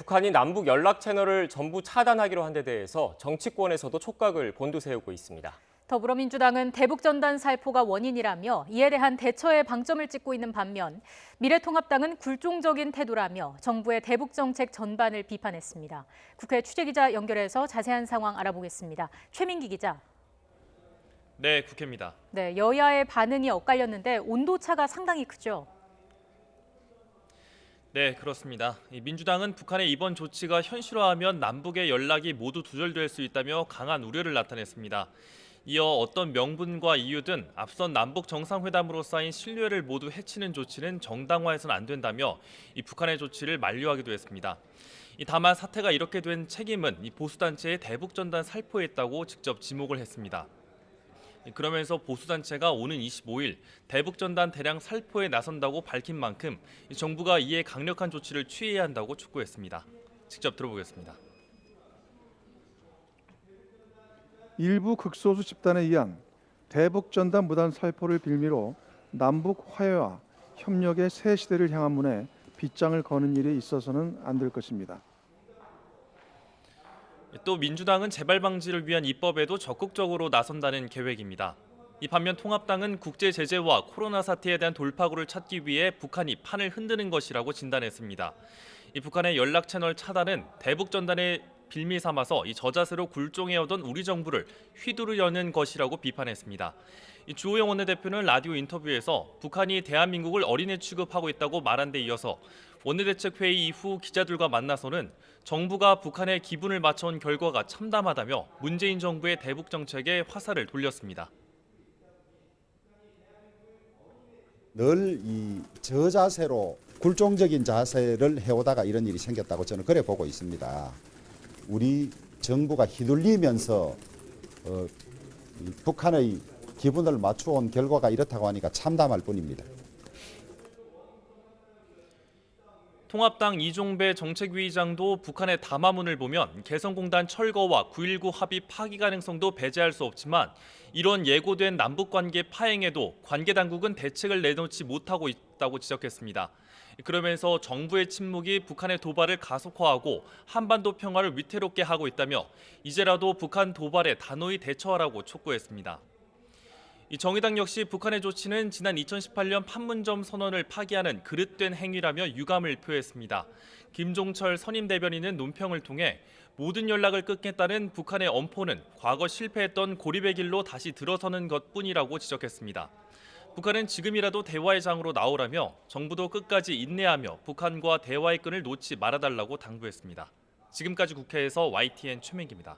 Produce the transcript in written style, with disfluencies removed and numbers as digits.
북한이 남북 연락 채널을 전부 차단하기로 한 데 대해서 정치권에서도 촉각을 곤두세우고 있습니다. 더불어민주당은 대북전단 살포가 원인이라며 이에 대한 대처에 방점을 찍고 있는 반면 미래통합당은 굴종적인 태도라며 정부의 대북 정책 전반을 비판했습니다. 국회 취재기자 연결해서 자세한 상황 알아보겠습니다. 최민기 기자. 네, 국회입니다. 네, 여야의 반응이 엇갈렸는데 온도차가 상당히 크죠. 네, 그렇습니다. 민주당은 북한의 이번 조치가 현실화하면 남북의 연락이 모두 두절될 수 있다며 강한 우려를 나타냈습니다. 이어 어떤 명분과 이유든 앞선 남북 정상회담으로 쌓인 신뢰를 모두 해치는 조치는 정당화해서는 안 된다며 이 북한의 조치를 만류하기도 했습니다. 다만 사태가 이렇게 된 책임은 이 보수단체의 대북전단 살포에 있다고 직접 지목을 했습니다. 그러면서 보수단체가 오는 25일 대북전단 대량 살포에 나선다고 밝힌 만큼 정부가 이에 강력한 조치를 취해야 한다고 촉구했습니다. 직접 들어보겠습니다. 일부 극소수 집단에 의한 대북전단 무단 살포를 빌미로 남북 화해와 협력의 새 시대를 향한 문에 빗장을 거는 일이 있어서는 안 될 것입니다. 또 민주당은 재발 방지를 위한 입법에도 적극적으로 나선다는 계획입니다. 이 반면 통합당은 국제 제재와 코로나 사태에 대한 돌파구를 찾기 위해 북한이 판을 흔드는 것이라고 진단했습니다. 이 북한의 연락 채널 차단은 대북 전단의 빌미 삼아서 이 저자세로 굴종해오던 우리 정부를 휘두르려는 것이라고 비판했습니다. 주호영 원내대표는 라디오 인터뷰에서 북한이 대한민국을 어린애 취급하고 있다고 말한 데 이어서 원내대책회의 이후 기자들과 만나서는 정부가 북한의 기분을 맞춰온 결과가 참담하다며 문재인 정부의 대북 정책에 화살을 돌렸습니다. 늘 이 저자세로 굴종적인 자세를 해오다가 이런 일이 생겼다고 저는 그래 보고 있습니다. 우리 정부가 휘둘리면서 북한의 기분을 맞추어온 결과가 이렇다고 하니까 참담할 뿐입니다. 통합당 이종배 정책위의장도 북한의 담화문을 보면 개성공단 철거와 9.19 합의 파기 가능성도 배제할 수 없지만 이런 예고된 남북관계 파행에도 관계당국은 대책을 내놓지 못하고 있다고 지적했습니다. 그러면서 정부의 침묵이 북한의 도발을 가속화하고 한반도 평화를 위태롭게 하고 있다며 이제라도 북한 도발에 단호히 대처하라고 촉구했습니다. 정의당 역시 북한의 조치는 지난 2018년 판문점 선언을 파기하는 그릇된 행위라며 유감을 표했습니다. 김종철 선임 대변인은 논평을 통해 모든 연락을 끊겠다는 북한의 엄포는 과거 실패했던 고립의 길로 다시 들어서는 것뿐이라고 지적했습니다. 북한은 지금이라도 대화의 장으로 나오라며 정부도 끝까지 인내하며 북한과 대화의 끈을 놓지 말아달라고 당부했습니다. 지금까지 국회에서 YTN 최민기입니다.